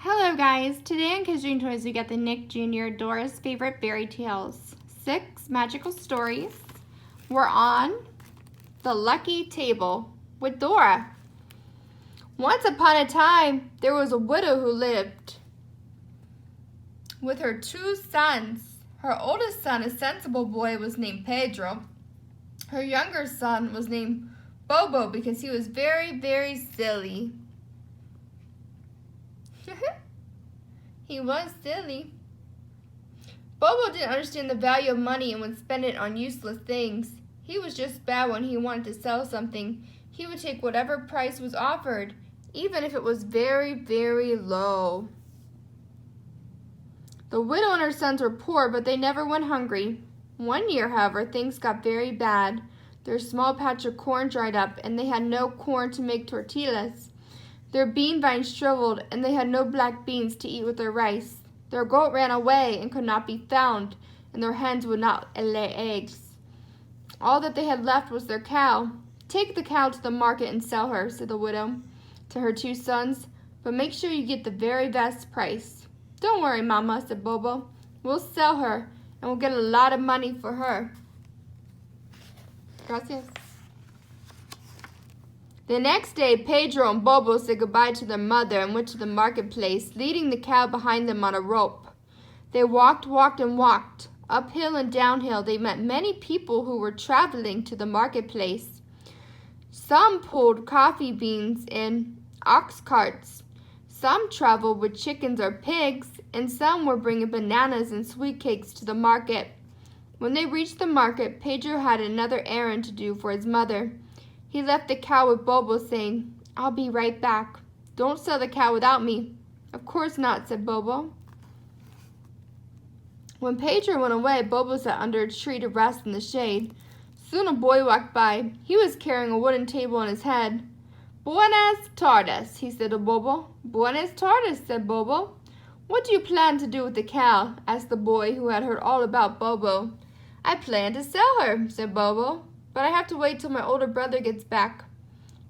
Hello guys, today on Kids Dream Toys we got the Nick Jr. Dora's Favorite Fairy Tales. 6 magical stories. We're on the lucky table with Dora. Once upon a time, there was a widow who lived with her 2 sons. Her oldest son, a sensible boy, was named Pedro. Her younger son was named Bobo because he was very, very silly. He was silly. Bobo didn't understand the value of money and would spend it on useless things. He was just bad when he wanted to sell something. He would take whatever price was offered, even if it was very, very low. The widow and her sons were poor, but they never went hungry. One year, however, things got very bad. Their small patch of corn dried up, and they had no corn to make tortillas. Their bean vines shriveled, and they had no black beans to eat with their rice. Their goat ran away and could not be found, and their hens would not lay eggs. All that they had left was their cow. "Take the cow to the market and sell her," said the widow to her 2 sons, "but make sure you get the very best price." "Don't worry, Mama," said Bobo. "We'll sell her, and we'll get a lot of money for her." Gracias. The next day, Pedro and Bobo said goodbye to their mother and went to the marketplace, leading the cow behind them on a rope. They walked, and walked. Uphill and downhill, they met many people who were traveling to the marketplace. Some pulled coffee beans in ox carts. Some traveled with chickens or pigs, and some were bringing bananas and sweet cakes to the market. When they reached the market, Pedro had another errand to do for his mother. He left the cow with Bobo, saying, "I'll be right back. Don't sell the cow without me." "Of course not," said Bobo. When Pedro went away, Bobo sat under a tree to rest in the shade. Soon a boy walked by. He was carrying a wooden table on his head. "Buenas tardes," he said to Bobo. "Buenas tardes," said Bobo. "What do you plan to do with the cow?" asked the boy, who had heard all about Bobo. "I plan to sell her," said Bobo. "But I have to wait till my older brother gets back."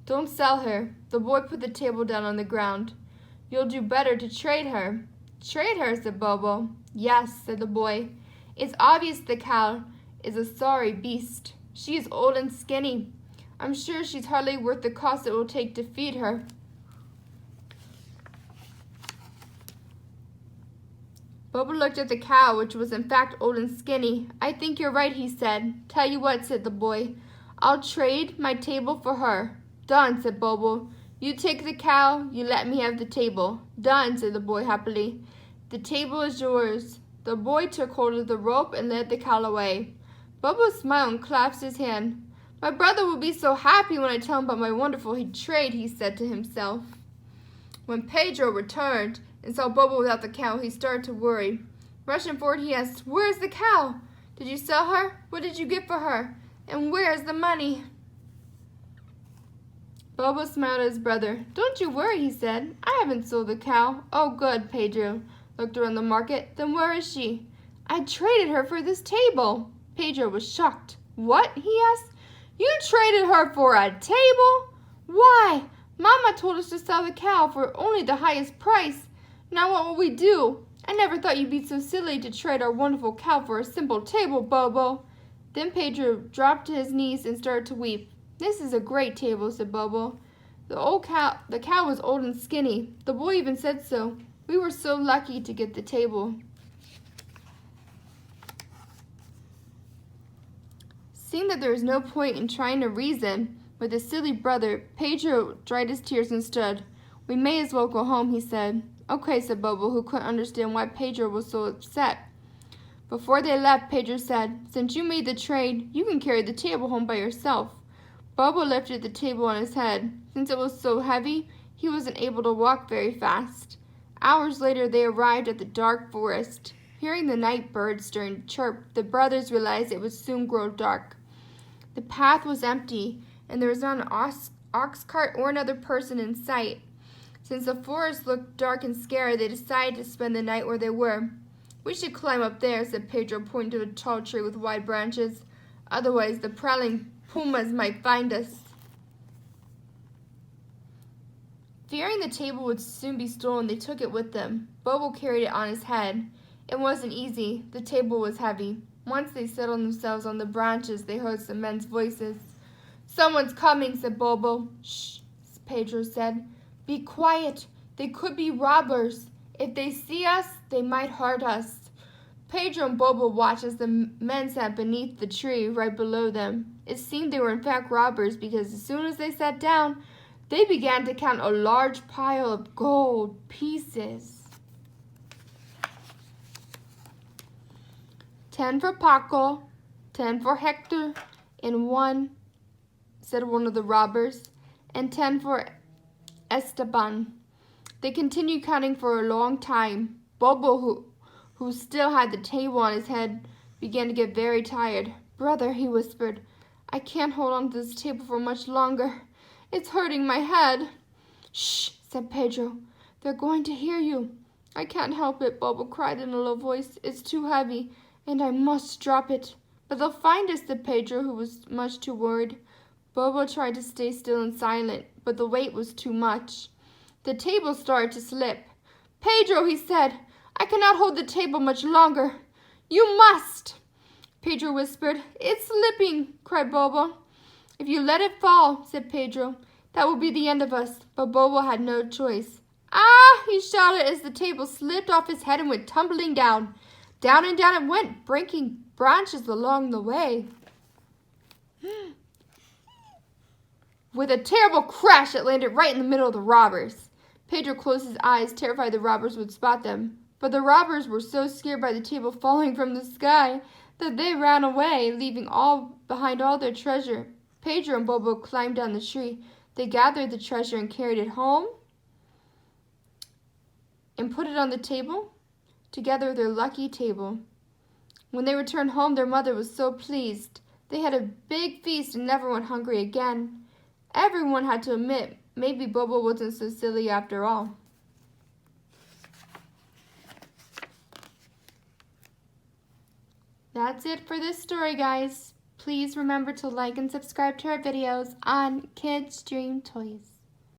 "Don't sell her." The boy put the table down on the ground. "You'll do better to trade her." "Trade her," said Bobo. "Yes," said the boy. "It's obvious the cow is a sorry beast. She is old and skinny. I'm sure she's hardly worth the cost it will take to feed her." Bobo looked at the cow, which was in fact old and skinny. "I think you're right," he said. "Tell you what," said the boy. "I'll trade my table for her." "Done," said Bobo. "You take the cow, you let me have the table." "Done," said the boy happily. "The table is yours." The boy took hold of the rope and led the cow away. Bobo smiled and clapped his hand. "My brother will be so happy when I tell him about my wonderful trade," he said to himself. When Pedro returned and saw Bobo without the cow, he started to worry. Rushing forward, he asked, "Where is the cow? Did you sell her? What did you get for her? And where is the money?" Bobo smiled at his brother. "Don't you worry," he said. "I haven't sold the cow." "Oh, good." Pedro looked around the market. "Then where is she?" "I traded her for this table." Pedro was shocked. "What?" he asked. "You traded her for a table? Why, Mama told us to sell the cow for only the highest price. Now what will we do? I never thought you'd be so silly to trade our wonderful cow for a simple table, Bobo." Then Pedro dropped to his knees and started to weep. "This is a great table," said Bobo. The cow was old and skinny. The boy even said so. "We were so lucky to get the table." Seeing that there was no point in trying to reason with his silly brother, Pedro dried his tears and stood. "We may as well go home," he said. "Okay," said Bobo, who couldn't understand why Pedro was so upset. Before they left, Pedro said, "Since you made the trade, you can carry the table home by yourself." Bobo lifted the table on his head. Since it was so heavy, he wasn't able to walk very fast. Hours later, they arrived at the dark forest. Hearing the night birds stirring chirp, the brothers realized it would soon grow dark. The path was empty, and there was not an ox cart or another person in sight. Since the forest looked dark and scary, they decided to spend the night where they were. "We should climb up there," said Pedro, pointing to a tall tree with wide branches. "Otherwise, the prowling pumas might find us." Fearing the table would soon be stolen, they took it with them. Bobo carried it on his head. It wasn't easy. The table was heavy. Once they settled themselves on the branches, they heard some men's voices. "Someone's coming," said Bobo. "Shh," Pedro said. "Be quiet. They could be robbers. If they see us, they might hurt us." Pedro and Bobo watched as the men sat beneath the tree right below them. It seemed they were in fact robbers because as soon as they sat down, they began to count a large pile of gold pieces. 10 for Paco, 10 for Hector, and 1, said one of the robbers, and 10 for Esteban. They continued counting for a long time. Bobo, who still had the table on his head, began to get very tired. "Brother," he whispered, "I can't hold on to this table for much longer. It's hurting my head." "Shh," said Pedro. "They're going to hear you." "I can't help it," Bobo cried in a low voice. "It's too heavy, and I must drop it." "But they'll find us," said Pedro, who was much too worried. Bobo tried to stay still and silent, but the weight was too much. The table started to slip. "Pedro," he said, "I cannot hold the table much longer. You must." Pedro whispered. "It's slipping," cried Bobo. "If you let it fall," said Pedro, "that will be the end of us." But Bobo had no choice. "Ah!" he shouted as the table slipped off his head and went tumbling down. Down and down it went, breaking branches along the way. With a terrible crash, it landed right in the middle of the robbers. Pedro closed his eyes, terrified the robbers would spot them. But the robbers were so scared by the table falling from the sky that they ran away, leaving behind all their treasure. Pedro and Bobo climbed down the tree. They gathered the treasure and carried it home and put it on the table, together with their lucky table. When they returned home, their mother was so pleased. They had a big feast and never went hungry again. Everyone had to admit maybe Bobo wasn't so silly after all. That's it for this story, guys. Please remember to like and subscribe to our videos on Kids Dream Toys.